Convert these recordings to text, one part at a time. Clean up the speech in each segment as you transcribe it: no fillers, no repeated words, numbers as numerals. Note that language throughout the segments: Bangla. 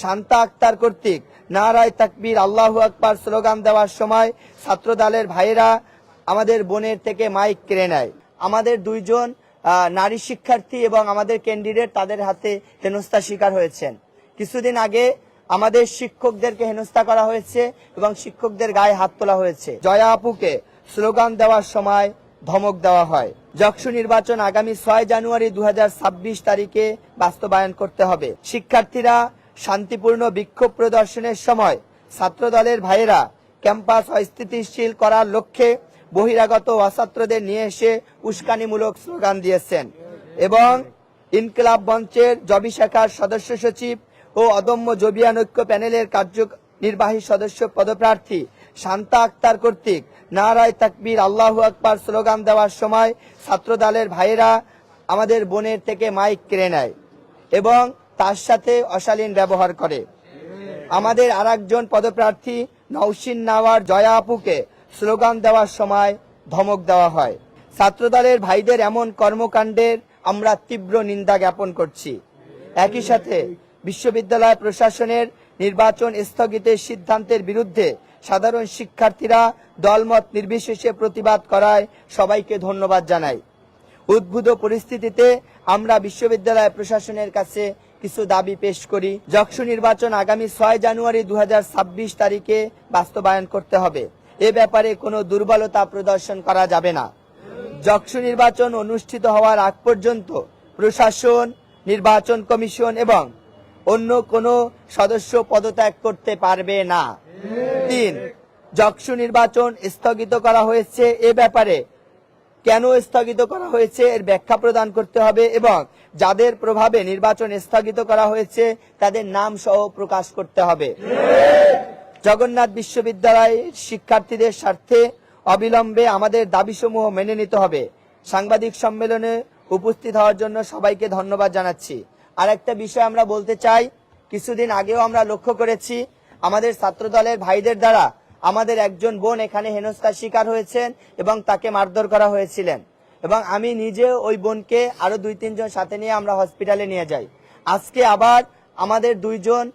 শান্তা আক্তার কর্তৃক নারায়ে তাকবীর আল্লাহু আকবার স্লোগান দেওয়ার সময় ছাত্র দলের ভাইয়েরা আমাদের বোনের থেকে মাইক কেড়ে নেয়। আমাদের দুইজন নারী শিক্ষার্থী এবং আমাদের ক্যান্ডিডেট তাদের হাতে হেনস্থার শিকার হয়েছেন। কিছুদিন আগে আমাদের শিক্ষকদেরকে হেনস্থা করা হয়েছে এবং শিক্ষকদের গায়ে হাত তোলা হয়েছে। জয়া আপুকে স্লোগান দেওয়ার সময় ধমক দেওয়া হয়। যকসু নির্বাচন আগামী 6 জানুয়ারি 2026 তারিখে বাস্তবায়ন করতে হবে। শিক্ষার্থীরা শান্তিপূর্ণ বিক্ষোভ প্রদর্শনের সময় ছাত্র দলের ভাইয়েরা ক্যাম্পাস অস্থিতিশীল করার লক্ষ্যে বহিরাগত অছাত্রদের নিয়ে এসে উস্কানিমূলক স্লোগান দিয়েছেন এবং ইনকিলাব মঞ্চের জবি শাখার সদস্য সচিব ও অদম্য জবিয়ান ঐক্য প্যানেলের কার্যনির্বাহী সদস্য পদপ্রার্থী শান্তা আক্তার কর্তৃক নারায়ে তাকবীর আল্লাহু আকবার স্লোগান দেওয়ার সময় ছাত্র দলের ভাইয়েরা আমাদের বোনের থেকে মাইক কেড়ে নেয় এবং তার সাথে অশালীন ব্যবহার করে। আমাদের আরেকজন পদপ্রার্থী নওশিন নাওয়ার জয়া আপুকে স্লোগান দেওয়ার সময় ধমক দেওয়া হয়। ছাত্রদলের ভাইদের এমন কর্মকাণ্ডের আমরা তীব্র নিন্দা জ্ঞাপন করছি। একই সাথে বিশ্ববিদ্যালয় প্রশাসনের নির্বাচন স্থগিতের সিদ্ধান্তের বিরুদ্ধে সাধারণ শিক্ষার্থীরা দলমত নির্বিশেষে প্রতিবাদ করায় সবাইকে ধন্যবাদ জানাই। উদ্ভূত পরিস্থিতিতে আমরা বিশ্ববিদ্যালয় প্রশাসনের কাছে কিছু দাবি পেশ করি। যকসু নির্বাচন আগামী 6 জানুয়ারি 2026 তারিখে বাস্তবায়ন করতে হবে। এ ব্যাপারে কোনো দুর্বলতা প্রদর্শন করা যাবে না। যকসু নির্বাচন অনুষ্ঠিত হওয়ার আগ পর্যন্ত প্রশাসন, নির্বাচন কমিশন এবং অন্য কোনো সদস্য পদত্যাগ করতে পারবে না। 3, যকসু নির্বাচন স্থগিত করা হয়েছে এ ব্যাপারে কেন স্থগিত করা হয়েছে এর ব্যাখ্যা প্রদান করতে হবে এবং যাদের প্রভাবে নির্বাচন স্থগিত করা হয়েছে তাদের নাম সহ প্রকাশ করতে হবে। জগন্নাথ বিশ্ববিদ্যালয়ের শিক্ষার্থীদের স্বার্থে অবিলম্বে আমাদের দাবিসমূহ মেনে নিতে হবে। সাংবাদিক সম্মেলনে উপস্থিত হওয়ার জন্য সবাইকে ধন্যবাদ জানাচ্ছি। আর একটা বিষয় আমরা বলতে চাই, কিছুদিন আগেও আমরা লক্ষ্য করেছি আমাদের ছাত্র দলের ভাইদের দ্বারা আমাদের একজন বোন এখানে হেনস্থার শিকার হয়েছেন এবং তাকে মারধর করা হয়েছিলেন এবং আমি নিজে ওই বোনকে আরো 2-3 জন সাথে নিয়ে আমরা হসপিটালে নিয়ে যাই। আজকে আবার আমাদের দুইজন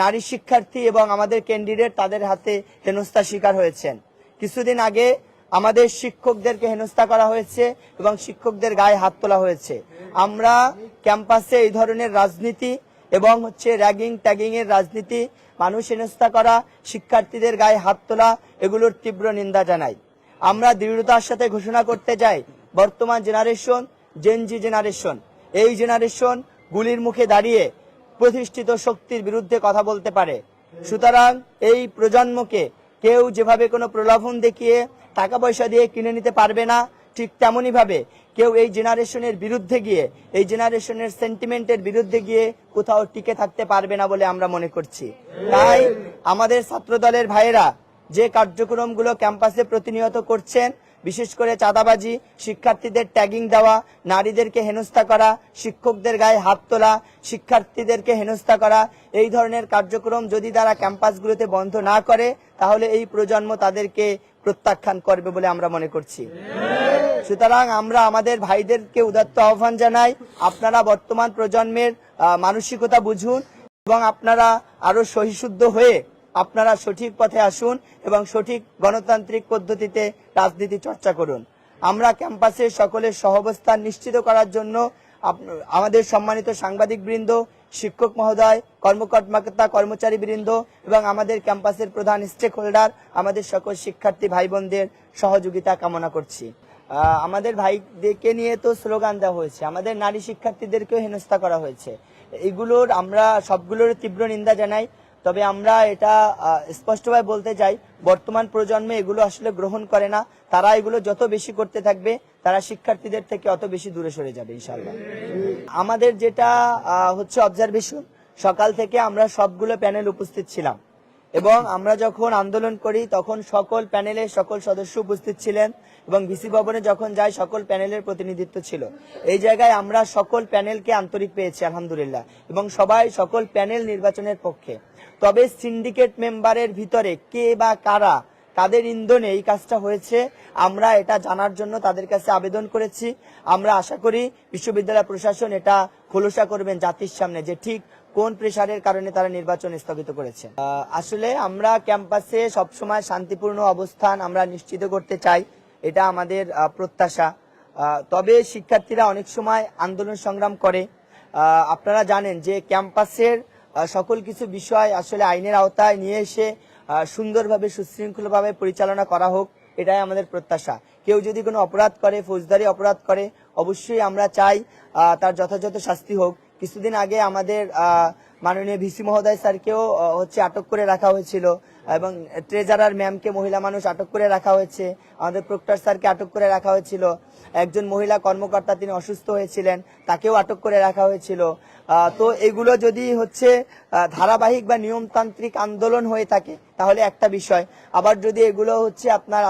নারী শিক্ষার্থী এবং আমাদের ক্যান্ডিডেট তাদের হাতে হেনস্থার শিকার হয়েছেন। কিছুদিন আগে আমাদের শিক্ষকদেরকে হেনস্থা করা হয়েছে এবং শিক্ষকদের গায়ে হাত তোলা হয়েছে। আমরা ক্যাম্পাসে এই ধরনের রাজনীতি এবং র্যাগিং ট্যাগিং এর রাজনীতি, মানুষ হেনস্থা করা, শিক্ষার্থীদের গায়ে হাত তোলা, এগুলোর তীব্র নিন্দা জানাই। আমরা দৃঢ়তার সাথে ঘোষণা করতে চাই, বর্তমান জেনারেশন, জেনজি জেনারেশন, এই জেনারেশন গুলির মুখে দাঁড়িয়ে প্রতিষ্ঠিত শক্তির বিরুদ্ধে কথা বলতে পারে। সুতরাং এই প্রজন্মকে কেউ যেভাবে কোনো প্রলোভন দেখিয়ে টাকা পয়সা দিয়ে কিনে নিতে পারবে না, ঠিক তেমনি ভাবে কেউ এই জেনারেশনের বিরুদ্ধে গিয়ে, এই জেনারেশনের সেন্টিমেন্টের বিরুদ্ধে গিয়ে কোথাও টিকে থাকতে পারবে না বলে আমরা মনে করছি। তাই আমাদের ছাত্র দলের ভাইয়েরা যে কার্যক্রমগুলো ক্যাম্পাসে প্রতিনিয়ত করছেন, বিশেষ করে চাঁদাবাজি, শিক্ষার্থীদের ট্যাগিং দেওয়া, নারীদেরকে হেনস্থা করা, শিক্ষকদের গায়ে হাত তোলা, শিক্ষার্থীদেরকে হেনস্থা করা, এই ধরনের কার্যক্রম যদি তারা ক্যাম্পাসগুলোতে বন্ধ না করে তাহলে এই প্রজন্ম তাদেরকে প্রত্যাখ্যান করবে বলে আমরা মনে করছি। সুতরাং আমরা আমাদের ভাইদেরকে উদাত্ত আহ্বান জানাই, আপনারা বর্তমান প্রজন্মের মানসিকতা বুঝুন এবং আপনারা আরো সহিশুদ্ধ হয়ে আপনারা সঠিক পথে আসুন এবং সঠিক গণতান্ত্রিক পদ্ধতিতে রাজনীতি চর্চা করুন। আমরা ক্যাম্পাসে সকলের সহাবস্থান নিশ্চিত করার জন্য আমাদের সম্মানিত সাংবাদিক বৃন্দ, শিক্ষক মহোদয়, কর্মকর্তা কর্মচারী বৃন্দ এবং আমাদের ক্যাম্পাসের প্রধান স্টেক হোল্ডার, আমাদের সকল শিক্ষার্থী ভাই বোনদের সহযোগিতা কামনা করছি। আমাদের ভাইদেরকে নিয়ে তো স্লোগান দেওয়া হয়েছে, আমাদের নারী শিক্ষার্থীদেরকেও হেনস্থা করা হয়েছে। এগুলোর আমরা সবগুলোর তীব্র নিন্দা জানাই। তবে আমরা এটা স্পষ্টভাবে বলতে চাই, বর্তমান প্রজন্মে এগুলো আসলে গ্রহণ করে না। তারা এগুলো যত বেশি করতে থাকবে তারা শিক্ষার্থীদের থেকে অত বেশি দূরে সরে যাবে ইনশাআল্লাহ। আমাদের যেটা অবজারভেশন, সকাল থেকে আমরা সবগুলো প্যানেল উপস্থিত ছিলাম এবং আমরা যখন আন্দোলন করি তখন সকল প্যানেলের সকল সদস্য উপস্থিত ছিলেন এবং ভিসি ভবনে যখন যাই সকল প্যানেলের প্রতিনিধিত্ব ছিল। এই জায়গায় আমরা সকল প্যানেলকে আন্তরিক পেয়েছি আলহামদুলিল্লাহ এবং সকল প্যানেল নির্বাচনের পক্ষে। তবে সিন্ডিকেট মেম্বারের ভিতরে কে বা কারা, কাদের ইন্ধনে এই কাজটা হয়েছে আমরা এটা জানার জন্য তাদের কাছে আবেদন করেছি। আমরা আশা করি বিশ্ববিদ্যালয় প্রশাসন এটা খোলসা করবেন জাতির সামনে যে ঠিক কোন প্রেসারের কারণে তারা নির্বাচন স্থগিত করেছে। আসলে আমরা ক্যাম্পাসে সবসময় শান্তিপূর্ণ অবস্থান আমরা নিশ্চিত করতে চাই, এটা আমাদের প্রত্যাশা। তবে শিক্ষার্থীরা অনেক সময় আন্দোলন সংগ্রাম করে। আপনারা জানেন যে ক্যাম্পাসের সকল কিছু বিষয় আসলে আইনের আওতায় নিয়ে এসে সুন্দরভাবে সুশৃঙ্খলভাবে পরিচালনা করা হোক, এটাই আমাদের প্রত্যাশা। কেউ যদি কোনো অপরাধ করে, ফৌজদারি অপরাধ করে, অবশ্যই আমরা চাই তার যথাযথ শাস্তি হোক। কিছুদিন আগে আমাদের মাননীয় ভিসি মহোদয় স্যারকেও আটক করে রাখা হয়েছিল এবং ট্রেজারার ম্যামকে, মহিলা মানুষ, আটক করে রাখা হয়েছে। আমাদের প্রক্টর স্যারকে আটক করে রাখা হয়েছিল। একজন মহিলা কর্মকর্তা, তিনি অসুস্থ হয়েছিলেন, তাকেও আটক করে রাখা হয়েছিল। তো এগুলো যদি ধারাবাহিক বা নিয়মতান্ত্রিক আন্দোলন হয়ে থাকে তাহলে একটা বিষয়, আবার যদি এগুলো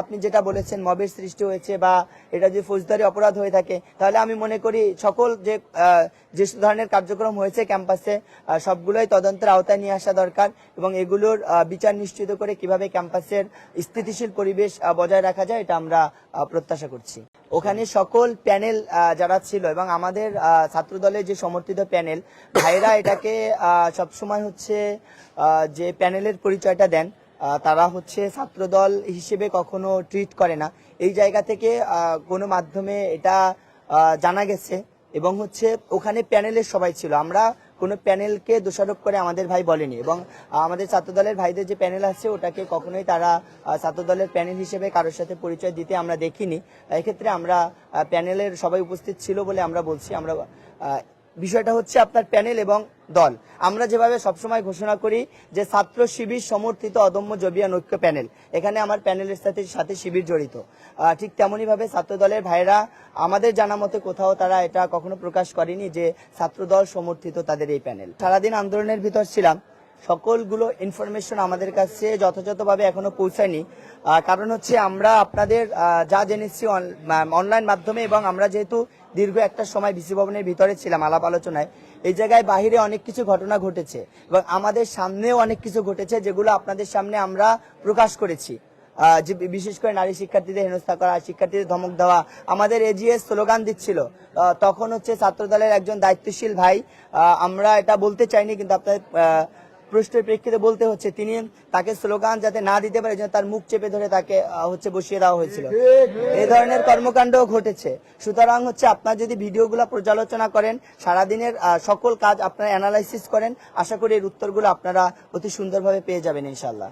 আপনি যেটা বলেছেন মবের সৃষ্টি হয়েছে বা এটা যদি ফৌজদারি অপরাধ হয়ে থাকে, তাহলে আমি মনে করি সকল যে ধরনের কার্যক্রম হয়েছে ক্যাম্পাসে সবগুলোই তদন্তের আওতায় নিয়ে আসা দরকার এবং এগুলোর বিচার নিশ্চিত করে কিভাবে ক্যাম্পাসের স্থিতিশীল পরিবেশ বজায় রাখা যায় এটা আমরা প্রত্যাশা করছি। ওখানে সকল প্যানেল যারা ছিল এবং আমাদের ছাত্রদলের যে সমর্থিত প্যানেল ভাইরা এটাকে সবসময় যে প্যানেলের পরিচয়টা দেন, তারা ছাত্রদল হিসেবে কখনো ট্রিট করে না। এই জায়গা থেকে কোনো মাধ্যমে এটা জানা গেছে এবং ওখানে প্যানেলের সবাই ছিল। আমরা কোনো প্যানেলকে দোষারোপ করে আমাদের ভাই বলেনি এবং আমাদের ছাত্রদলের ভাইদের যে প্যানেল আছে ওটাকে কখনোই তারা ছাত্রদলের প্যানেল হিসেবে কারোর সাথে পরিচয় দিতে আমরা দেখিনি। এক্ষেত্রে আমরা প্যানেলের সবাই উপস্থিত ছিল বলে আমরা বলছি। আমরা বিষয়টা আপনার প্যানেল এবং দল, আমরা যেভাবে সবসময় ঘোষণা করি যে ছাত্র শিবির সমর্থিত অদম্য জবিয়ান ঐক্য প্যানেল, এখানে আমার প্যানেলের সাথে শিবির জড়িত। ঠিক তেমনই ভাবে ছাত্রদলের ভাইরা আমাদের জানা মতে কোথাও তারা এটা কখনো প্রকাশ করেনি যে ছাত্রদল সমর্থিত তাদের এই প্যানেল। সারাদিন আন্দোলনের ভিতর ছিলাম, সকলগুলো ইনফরমেশন আমাদের কাছে যথাযথভাবে এখনো পৌঁছায়নি। কারণ আমরা আপনাদের যা জেনেছি অনলাইন মাধ্যমে এবং আমরা যেহেতু দীর্ঘ একটা সময় ভিসি ভবনের ভিতরে ছিলাম আলাপ আলোচনায়, এই জায়গায় বাহিরে অনেক কিছু ঘটনা ঘটেছে এবং আমাদের সামনেও অনেক কিছু ঘটেছে যেগুলো আপনাদের সামনে আমরা প্রকাশ করেছি। যে বিশেষ করে নারী শিক্ষার্থীদের হেনস্থা করা, শিক্ষার্থীদের ধমক দেওয়া, আমাদের এজিএস স্লোগান দিচ্ছিল, তখন ছাত্রদলের একজন দায়িত্বশীল ভাই, আমরা এটা বলতে চাইনি কিন্তু আপনাদের প্রশ্নের প্রেক্ষিতে বলতে তিনি তাকে স্লোগান যাতে না দিতে পারে তার মুখ চেপে ধরে তাকে বসিয়ে দেওয়া হয়েছিল। এই ধরনের কর্মকাণ্ড ঘটেছে। সুতরাং আপনার যদি ভিডিওগুলো পর্যালোচনা করেন, সারাদিনের সকল কাজ আপনারা অ্যানালাইসিস করেন, আশা করি এর উত্তরগুলো আপনারা অতি সুন্দরভাবে পেয়ে যাবেন ইনশাল্লাহ।